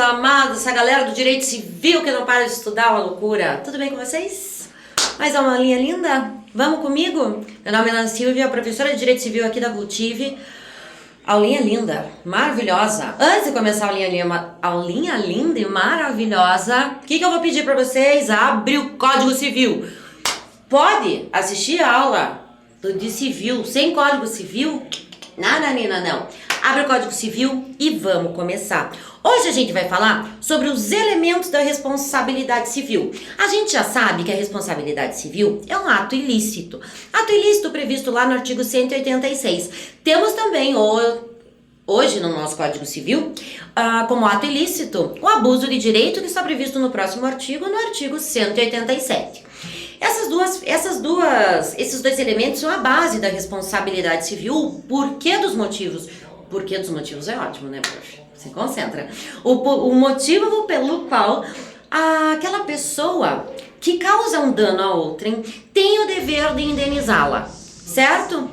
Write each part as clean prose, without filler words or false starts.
amados, essa galera do direito civil que não para de estudar, uma loucura. Tudo bem com vocês? Mais uma aulinha linda? Vamos comigo? Meu nome é Ana Silvia, professora de direito civil aqui da Vultive. Aulinha linda, maravilhosa. Antes de começar a aulinha linda e maravilhosa, o que eu vou pedir para vocês? Abre o Código Civil. Pode assistir a aula de civil sem Código Civil? Não. Abre o Código Civil e vamos começar. Hoje a gente vai falar sobre os elementos da responsabilidade civil. A gente já sabe que a responsabilidade civil é um ato ilícito. Ato ilícito previsto lá no artigo 186. Temos também hoje no nosso Código Civil, como ato ilícito, o abuso de direito que está previsto no próximo artigo, no artigo 187. Esses dois elementos são a base da responsabilidade civil. Por que dos motivos? Por que dos motivos é ótimo, né, prof? Se concentra. O motivo pelo qual aquela pessoa que causa um dano a outrem tem o dever de indenizá-la, certo?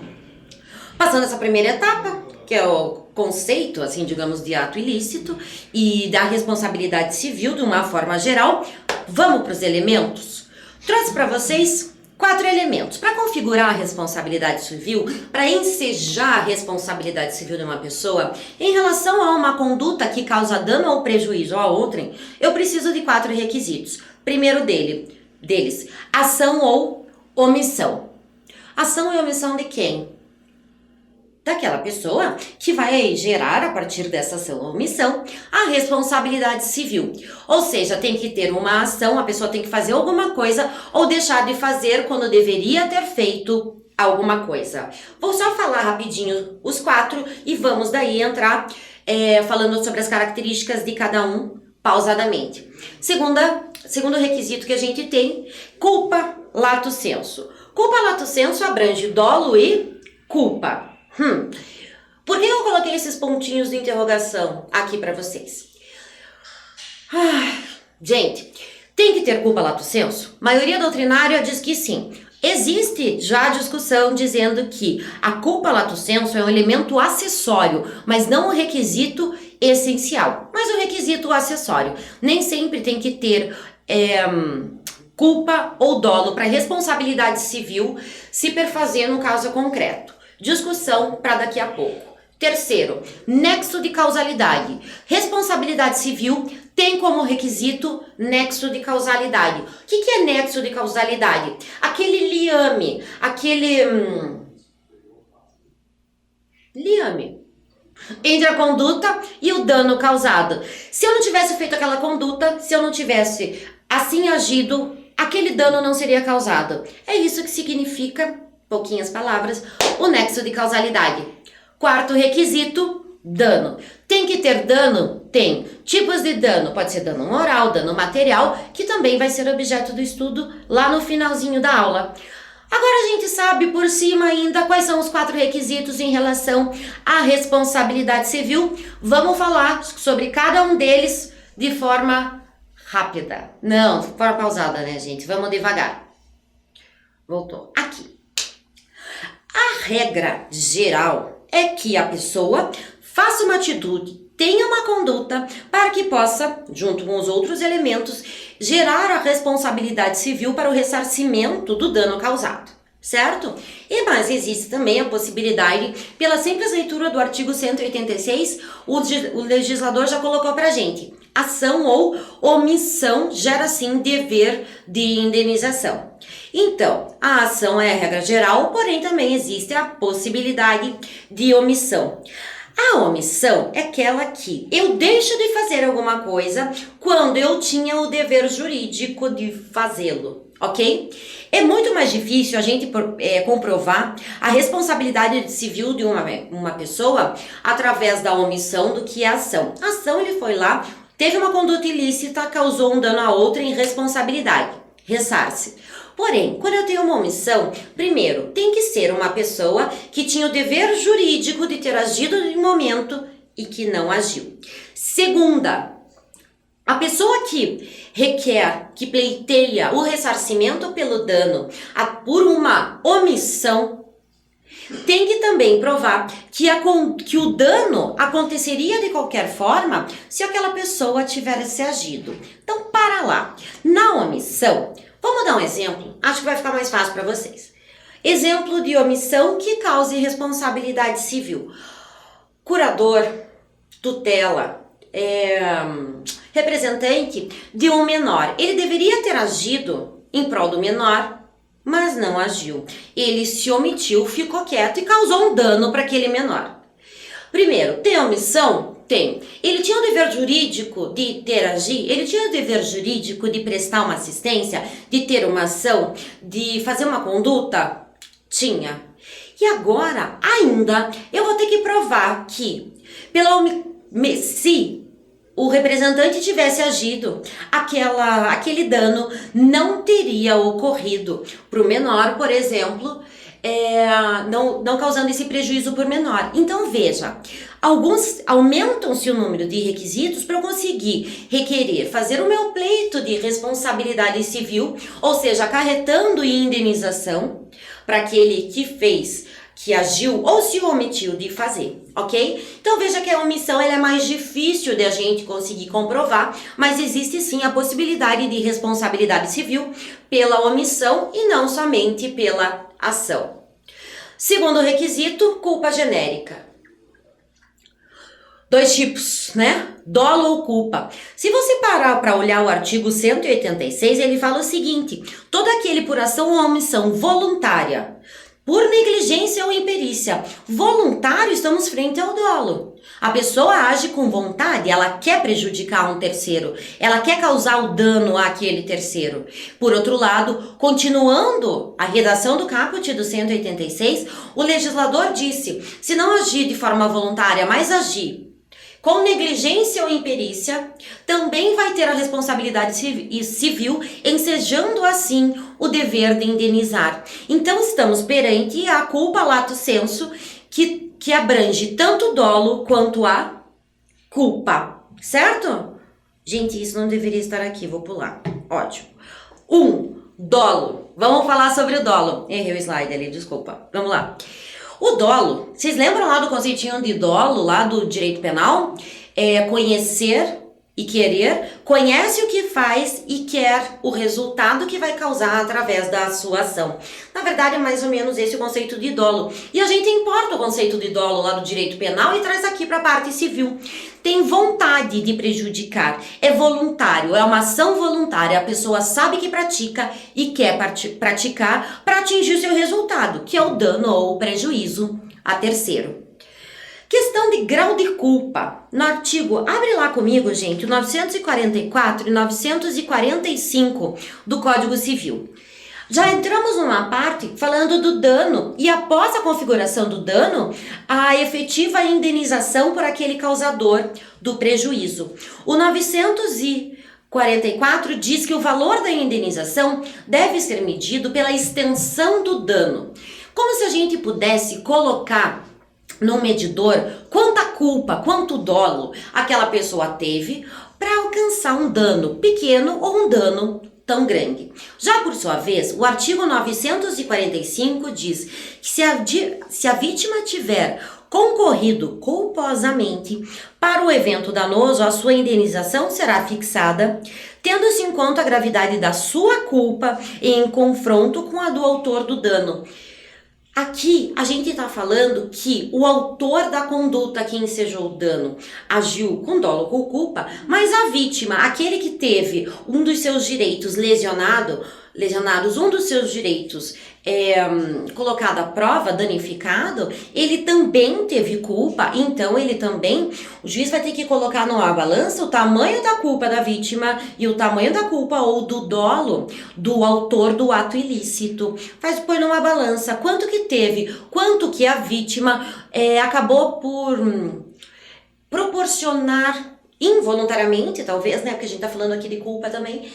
Passando essa primeira etapa, que é o conceito, assim, digamos, de ato ilícito e da responsabilidade civil de uma forma geral, vamos para os elementos? Trouxe para vocês 4 elementos para configurar a responsabilidade civil, para ensejar a responsabilidade civil de uma pessoa em relação a uma conduta que causa dano ou prejuízo a outrem. Eu preciso de 4 requisitos. Primeiro deles, ação ou omissão. Ação e omissão de quem? Daquela pessoa que vai gerar, a partir dessa ação ou omissão, a responsabilidade civil. Ou seja, tem que ter uma ação, a pessoa tem que fazer alguma coisa ou deixar de fazer quando deveria ter feito alguma coisa. Vou só falar rapidinho os 4 e vamos daí entrar falando sobre as características de cada um pausadamente. Segundo requisito que a gente tem, culpa lato sensu. Culpa lato sensu abrange dolo e culpa. Por que eu coloquei esses pontinhos de interrogação aqui para vocês? Gente, tem que ter culpa lato sensu? A maioria doutrinária diz que sim. Existe já discussão dizendo que a culpa lato sensu é um elemento acessório, mas não um requisito essencial. Mas um requisito acessório. Nem sempre tem que ter culpa ou dolo para responsabilidade civil se perfazer no caso concreto. Discussão para daqui a pouco. Terceiro, nexo de causalidade. Responsabilidade civil tem como requisito nexo de causalidade. O que é nexo de causalidade? Aquele liame, entre a conduta e o dano causado. Se eu não tivesse feito aquela conduta, se eu não tivesse assim agido, aquele dano não seria causado. É isso que significa, pouquinhas palavras, o nexo de causalidade. Quarto requisito, dano. Tem que ter dano? Tem. Tipos de dano, pode ser dano moral, dano material, que também vai ser objeto do estudo lá no finalzinho da aula. Agora a gente sabe por cima ainda quais são os 4 requisitos em relação à responsabilidade civil. Vamos falar sobre cada um deles de forma rápida. Não, de forma pausada, né, gente? Vamos devagar. Voltou. Aqui. A regra geral é que a pessoa faça uma atitude, tenha uma conduta para que possa, junto com os outros elementos, gerar a responsabilidade civil para o ressarcimento do dano causado, certo? Mas existe também a possibilidade, pela simples leitura do artigo 186, o legislador já colocou para a gente, ação ou omissão gera sim dever de indenização. Então, a ação é a regra geral, porém também existe a possibilidade de omissão. A omissão é aquela que eu deixo de fazer alguma coisa quando eu tinha o dever jurídico de fazê-lo, ok? É muito mais difícil a gente comprovar a responsabilidade civil de uma pessoa através da omissão do que a ação. A ação, ele foi lá, teve uma conduta ilícita, causou um dano a outra em responsabilidade, ressarce. Porém, quando eu tenho uma omissão, primeiro, tem que ser uma pessoa que tinha o dever jurídico de ter agido no momento e que não agiu. Segunda, a pessoa que requer, que pleiteia o ressarcimento pelo dano por uma omissão, Tem que também provar que o dano aconteceria de qualquer forma se aquela pessoa tivesse agido. Então, para lá. Na omissão, vamos dar um exemplo? Acho que vai ficar mais fácil para vocês. Exemplo de omissão que cause responsabilidade civil. Curador, tutela, representante de um menor. Ele deveria ter agido em prol do menor, mas não agiu. Ele se omitiu, ficou quieto e causou um dano para aquele menor. Primeiro, tem omissão? Tem. Ele tinha o dever jurídico de interagir? Ele tinha o dever jurídico de prestar uma assistência, de ter uma ação, de fazer uma conduta? Tinha. E agora, ainda, eu vou ter que provar que, se o representante tivesse agido, aquele dano não teria ocorrido para o menor, por exemplo, não causando esse prejuízo por menor. Então veja, aumentam-se o número de requisitos para eu conseguir requerer, fazer o meu pleito de responsabilidade civil, ou seja, acarretando indenização para aquele que fez, que agiu ou se omitiu de fazer, ok? Então veja que a omissão ela é mais difícil de a gente conseguir comprovar, mas existe sim a possibilidade de responsabilidade civil pela omissão e não somente pela ação. Segundo requisito, culpa genérica. Dois tipos, né? Dolo ou culpa. Se você parar para olhar o artigo 186, ele fala o seguinte: todo aquele por ação ou omissão voluntária, por negligência ou imperícia. Voluntário, estamos frente ao dolo. A pessoa age com vontade, ela quer prejudicar um terceiro, ela quer causar o dano àquele terceiro. Por outro lado, continuando a redação do caput do 186, o legislador disse: se não agir de forma voluntária, mas agir com negligência ou imperícia, também vai ter a responsabilidade civil, ensejando assim o dever de indenizar. Então estamos perante a culpa lato sensu, que abrange tanto o dolo quanto a culpa, certo? Gente, isso não deveria estar aqui, vou pular. Ótimo. Dolo. Vamos falar sobre o dolo. Errei o slide ali, desculpa. Vamos lá. O dolo, vocês lembram lá do conceitinho de dolo, lá do direito penal? Conhecer e querer, conhece o que faz e quer o resultado que vai causar através da sua ação. Na verdade, é mais ou menos esse o conceito de dolo. E a gente importa o conceito de dolo lá do direito penal e traz aqui para a parte civil. Tem vontade de prejudicar, é voluntário, é uma ação voluntária. A pessoa sabe que pratica e quer praticar para atingir o seu resultado, que é o dano ou o prejuízo a terceiro. Questão de grau de culpa. No artigo, abre lá comigo, gente, 944 e 945 do Código Civil. Já entramos numa parte falando do dano e após a configuração do dano, a efetiva indenização por aquele causador do prejuízo. O 944 diz que o valor da indenização deve ser medido pela extensão do dano. Como se a gente pudesse colocar no medidor quanta culpa, quanto dolo aquela pessoa teve para alcançar um dano pequeno ou um dano tão grande. Já por sua vez, o artigo 945 diz que se a vítima tiver concorrido culposamente para o evento danoso, a sua indenização será fixada, tendo-se em conta a gravidade da sua culpa em confronto com a do autor do dano. Aqui a gente está falando que o autor da conduta que ensejou o dano agiu com dolo ou com culpa, mas a vítima, aquele que teve um dos seus direitos lesionados, um dos seus direitos colocado à prova, danificado, ele também teve culpa, então o juiz vai ter que colocar numa balança o tamanho da culpa da vítima e o tamanho da culpa ou do dolo do autor do ato ilícito. Põe numa balança quanto que teve, quanto que a vítima acabou por proporcionar involuntariamente, talvez, né, porque a gente tá falando aqui de culpa também,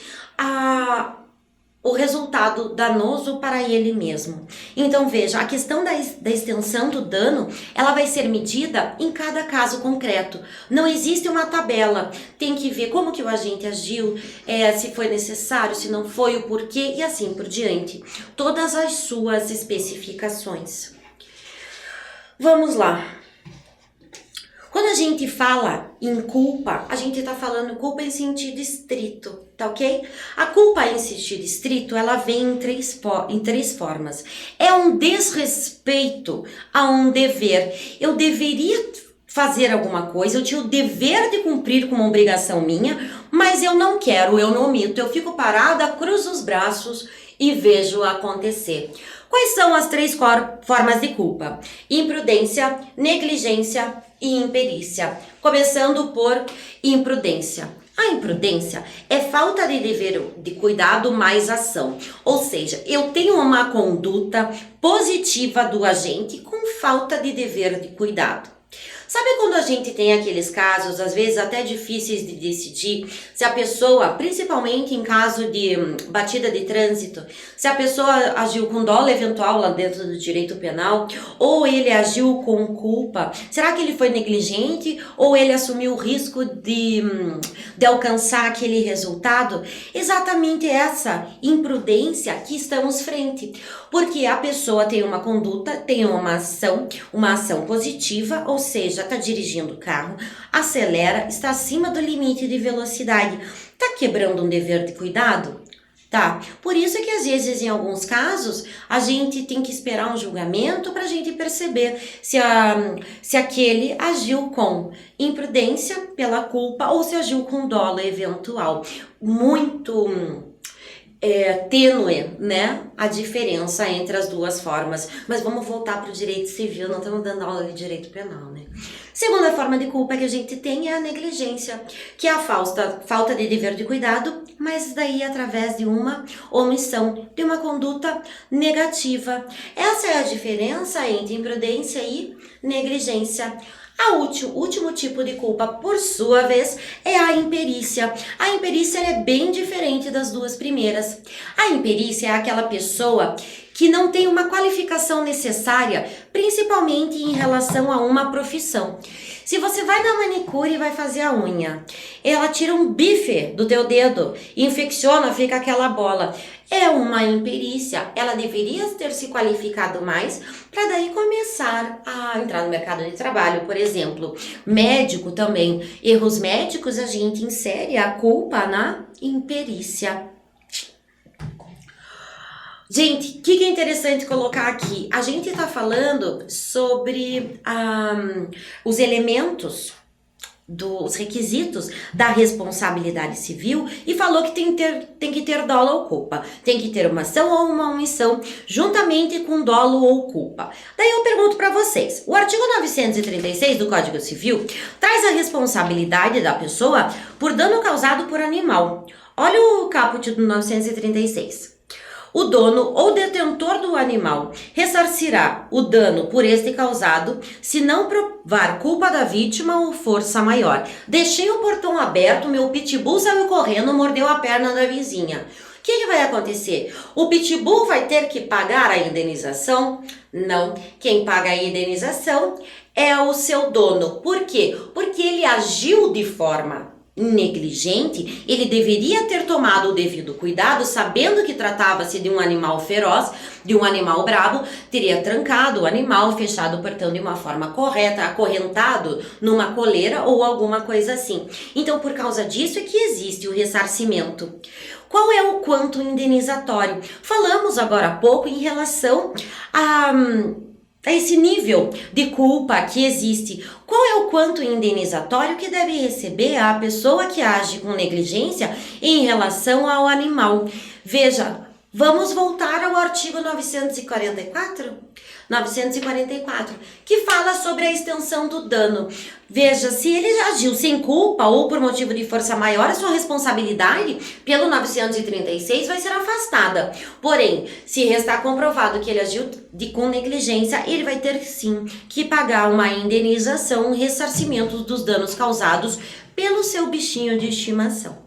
o resultado danoso para ele mesmo. Então veja, a questão da extensão do dano, ela vai ser medida em cada caso concreto. Não existe uma tabela, tem que ver como que o agente agiu, se foi necessário, se não foi, o porquê e assim por diante. Todas as suas especificações. Vamos lá. Quando a gente fala em culpa, a gente tá falando culpa em sentido estrito, tá ok? A culpa em sentido estrito, ela vem em três formas. É um desrespeito a um dever. Eu deveria fazer alguma coisa, eu tinha o dever de cumprir com uma obrigação minha, mas eu não quero, eu não omito, eu fico parada, cruzo os braços e vejo acontecer. Quais são as três formas de culpa? Imprudência, negligência e imperícia. Começando por imprudência. A imprudência é falta de dever de cuidado mais ação. Ou seja, eu tenho uma conduta positiva do agente com falta de dever de cuidado. Sabe quando a gente tem aqueles casos, às vezes até difíceis de decidir, se a pessoa, principalmente em caso de batida de trânsito, se a pessoa agiu com dolo eventual lá dentro do direito penal, ou ele agiu com culpa, será que ele foi negligente ou ele assumiu o risco de alcançar aquele resultado? Exatamente essa imprudência que estamos frente, porque a pessoa tem uma conduta, tem uma ação positiva, ou seja, está dirigindo o carro, acelera, está acima do limite de velocidade. Está quebrando um dever de cuidado? Tá. Por isso é que às vezes, em alguns casos, a gente tem que esperar um julgamento para a gente perceber se aquele agiu com imprudência pela culpa ou se agiu com dolo eventual. Muito tênue, né, a diferença entre as duas formas. Mas vamos voltar para o direito civil, não estamos dando aula de direito penal, né? Segunda forma de culpa que a gente tem é a negligência, que é a falta de dever de cuidado, mas daí através de uma omissão, de uma conduta negativa. Essa é a diferença entre imprudência e negligência. O último tipo de culpa, por sua vez, é a imperícia. A imperícia é bem diferente das duas primeiras. A imperícia é aquela pessoa que não tem uma qualificação necessária, principalmente em relação a uma profissão. Se você vai na manicure e vai fazer a unha, ela tira um bife do teu dedo, infecciona, fica aquela bola. É uma imperícia. Ela deveria ter se qualificado mais para daí começar a entrar no mercado de trabalho, por exemplo. Médico também. Erros médicos, a gente insere a culpa na imperícia. Gente, o que é interessante colocar aqui? A gente está falando sobre os elementos, os requisitos da responsabilidade civil e falou que tem que ter dolo ou culpa. Tem que ter uma ação ou uma omissão juntamente com dolo ou culpa. Daí eu pergunto para vocês, o artigo 936 do Código Civil traz a responsabilidade da pessoa por dano causado por animal. Olha o caput do 936. O dono ou detentor do animal ressarcirá o dano por este causado se não provar culpa da vítima ou força maior. Deixei o portão aberto, meu pitbull saiu correndo, mordeu a perna da vizinha. O que vai acontecer? O pitbull vai ter que pagar a indenização? Não. Quem paga a indenização é o seu dono. Por quê? Porque ele agiu de forma negligente, ele deveria ter tomado o devido cuidado, sabendo que tratava-se de um animal feroz, de um animal brabo, teria trancado o animal, fechado o portão de uma forma correta, acorrentado numa coleira ou alguma coisa assim. Então, por causa disso é que existe o ressarcimento. Qual é o quanto indenizatório? Falamos agora há pouco em relação a esse nível de culpa que existe. Qual é o quanto indenizatório que deve receber a pessoa que age com negligência em relação ao animal? Veja, vamos voltar ao artigo 944? 944, que fala sobre a extensão do dano. Veja, se ele agiu sem culpa ou por motivo de força maior, a sua responsabilidade pelo 936 vai ser afastada. Porém, se restar comprovado que ele agiu com negligência, ele vai ter sim que pagar uma indenização, um ressarcimento dos danos causados pelo seu bichinho de estimação.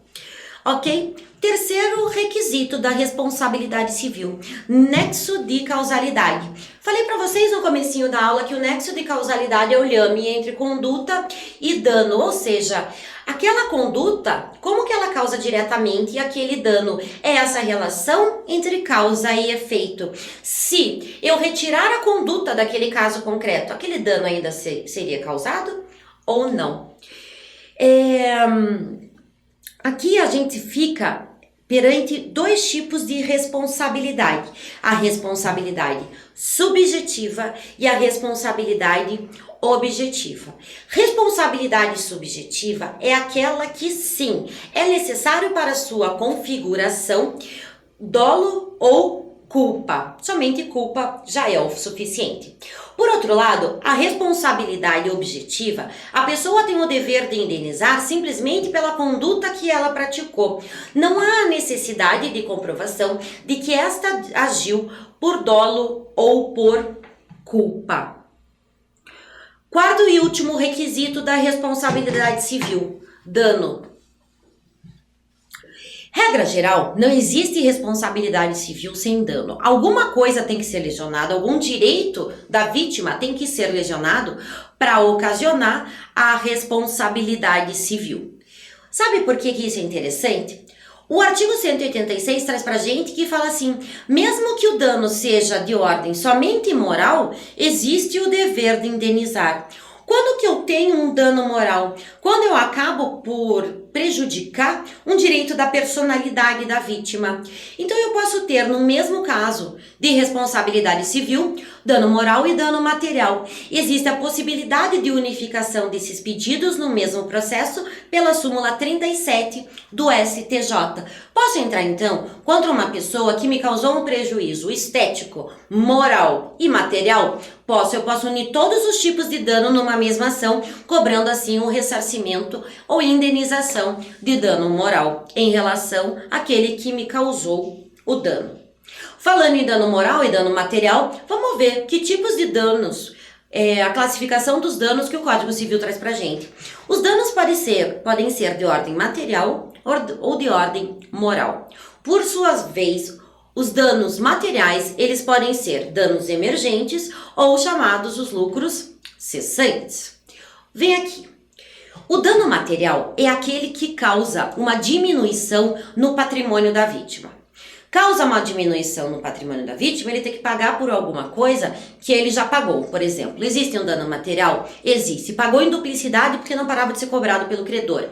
Ok? Terceiro requisito da responsabilidade civil, nexo de causalidade. Falei para vocês no comecinho da aula que o nexo de causalidade é o lhame entre conduta e dano, ou seja, aquela conduta, como que ela causa diretamente aquele dano? É essa relação entre causa e efeito. Se eu retirar a conduta daquele caso concreto, aquele dano ainda seria causado ou não? Aqui a gente fica perante dois tipos de responsabilidade. A responsabilidade subjetiva e a responsabilidade objetiva. Responsabilidade subjetiva é aquela que sim, é necessário para sua configuração dolo ou culpa. Somente culpa já é o suficiente. Por outro lado, a responsabilidade objetiva, a pessoa tem o dever de indenizar simplesmente pela conduta que ela praticou. Não há necessidade de comprovação de que esta agiu por dolo ou por culpa. Quarto e último requisito da responsabilidade civil: dano. Regra geral, não existe responsabilidade civil sem dano. Alguma coisa tem que ser lesionada, algum direito da vítima tem que ser lesionado para ocasionar a responsabilidade civil. Sabe por que isso é interessante? O artigo 186 traz pra gente que fala assim: mesmo que o dano seja de ordem somente moral, existe o dever de indenizar. Quando que eu tenho um dano moral? Quando eu acabo por prejudicar um direito da personalidade da vítima. Então eu posso ter no mesmo caso de responsabilidade civil, dano moral e dano material. Existe a possibilidade de unificação desses pedidos no mesmo processo pela súmula 37 do STJ. Posso entrar então contra uma pessoa que me causou um prejuízo estético, moral e material? Eu posso unir todos os tipos de dano numa mesma ação, cobrando assim um ressarcimento ou indenização de dano moral em relação àquele que me causou o dano. Falando em dano moral e dano material, vamos ver que tipos de danos, a classificação dos danos que o Código Civil traz pra gente. Os danos podem ser de ordem material ou de ordem moral. Por sua vez, os danos materiais, eles podem ser danos emergentes ou chamados os lucros cessantes. Vem aqui. O dano material é aquele que causa uma diminuição no patrimônio da vítima. Causa uma diminuição no patrimônio da vítima, ele tem que pagar por alguma coisa que ele já pagou. Por exemplo, existe um dano material? Existe. Pagou em duplicidade porque não parava de ser cobrado pelo credor.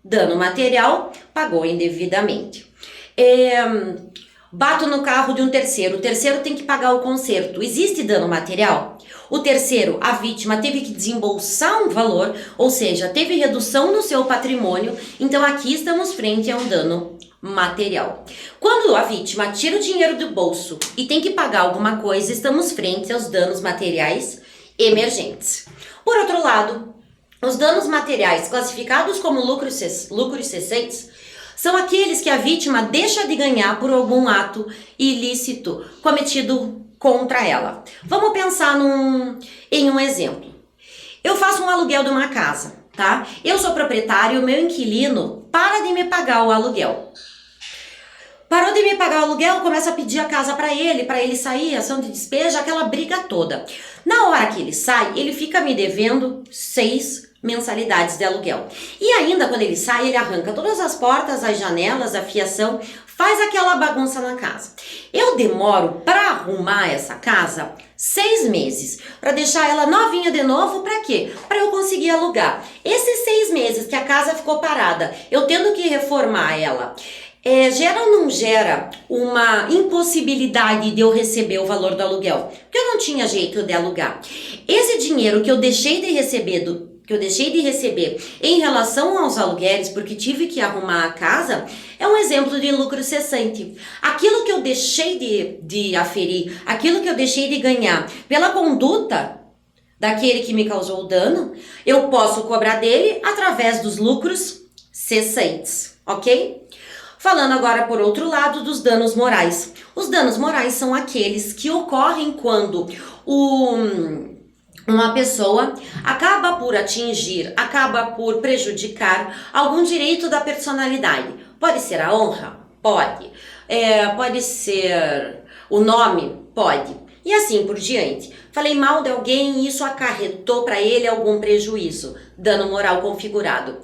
Dano material, pagou indevidamente. Bato no carro de um terceiro, o terceiro tem que pagar o conserto. Existe dano material? O terceiro, a vítima teve que desembolsar um valor, ou seja, teve redução no seu patrimônio, então aqui estamos frente a um dano material. Quando a vítima tira o dinheiro do bolso e tem que pagar alguma coisa, estamos frente aos danos materiais emergentes. Por outro lado, os danos materiais classificados como lucros cessantes são aqueles que a vítima deixa de ganhar por algum ato ilícito cometido contra ela. Vamos pensar em um exemplo. Eu faço um aluguel de uma casa, tá? Eu sou proprietário, o meu inquilino para de me pagar o aluguel. Parou de me pagar o aluguel, começa a pedir a casa para ele sair, ação de despejo, aquela briga toda. Na hora que ele sai, ele fica me devendo 6 mensalidades de aluguel. E ainda quando ele sai, ele arranca todas as portas, as janelas, a fiação, faz aquela bagunça na casa. Eu demoro para arrumar essa casa 6 meses, para deixar ela novinha de novo, para quê? Para eu conseguir alugar. Esses 6 meses que a casa ficou parada, eu tendo que reformar ela, gera ou não gera uma impossibilidade de eu receber o valor do aluguel? Porque eu não tinha jeito de alugar. Esse dinheiro que eu deixei de receber em relação aos aluguéis, porque tive que arrumar a casa, é um exemplo de lucro cessante. Aquilo que eu deixei de aferir, aquilo que eu deixei de ganhar pela conduta daquele que me causou o dano, eu posso cobrar dele através dos lucros cessantes, ok? Falando agora, por outro lado, dos danos morais. Os danos morais são aqueles que ocorrem quando uma pessoa acaba por prejudicar algum direito da personalidade. Pode ser a honra? Pode. Pode ser o nome? Pode. E assim por diante. Falei mal de alguém e isso acarretou para ele algum prejuízo. Dano moral configurado.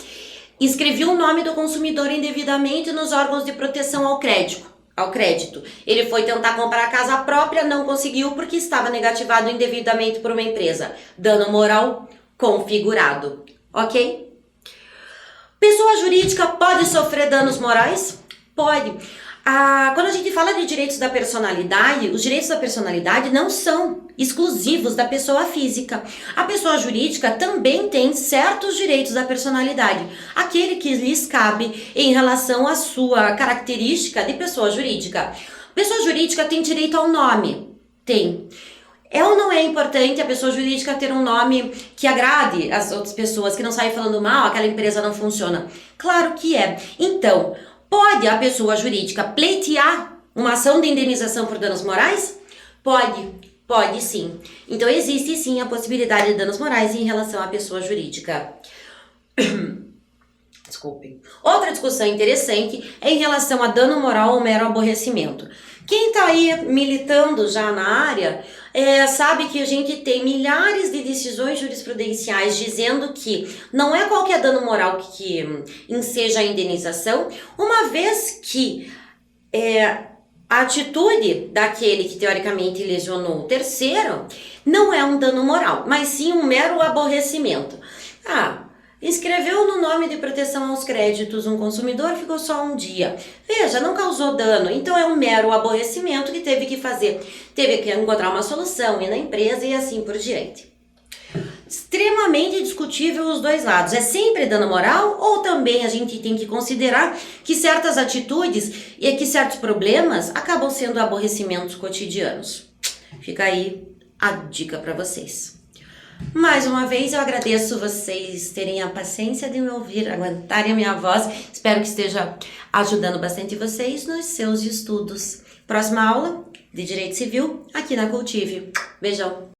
Escrevi o nome do consumidor indevidamente nos órgãos de proteção ao crédito. Ele foi tentar comprar a casa própria, não conseguiu porque estava negativado indevidamente por uma empresa. Dano moral configurado. Ok? Pessoa jurídica pode sofrer danos morais? Pode. Quando a gente fala de direitos da personalidade, os direitos da personalidade não são exclusivos da pessoa física. A pessoa jurídica também tem certos direitos da personalidade, aquele que lhes cabe em relação à sua característica de pessoa jurídica. Pessoa jurídica tem direito ao nome? Tem. É ou não é importante a pessoa jurídica ter um nome que agrade as outras pessoas, que não saia falando mal, aquela empresa não funciona? Claro que é. Então, pode a pessoa jurídica pleitear uma ação de indenização por danos morais? Pode sim. Então existe sim a possibilidade de danos morais em relação à pessoa jurídica. Desculpem. Outra discussão interessante é em relação a dano moral ou mero aborrecimento. Quem está aí militando já na área sabe que a gente tem milhares de decisões jurisprudenciais dizendo que não é qualquer dano moral que enseja a indenização, uma vez que a atitude daquele que teoricamente lesionou o terceiro não é um dano moral, mas sim um mero aborrecimento. Escreveu no nome de proteção aos créditos um consumidor, ficou só um dia. Veja, não causou dano, então é um mero aborrecimento que teve que encontrar uma solução, ir na empresa e assim por diante. Extremamente discutível os dois lados. É sempre dano moral ou também a gente tem que considerar que certas atitudes e que certos problemas acabam sendo aborrecimentos cotidianos? Fica aí a dica para vocês. Mais uma vez eu agradeço vocês terem a paciência de me ouvir, aguentarem a minha voz. Espero que esteja ajudando bastante vocês nos seus estudos. Próxima aula de Direito Civil aqui na Cultive. Beijão!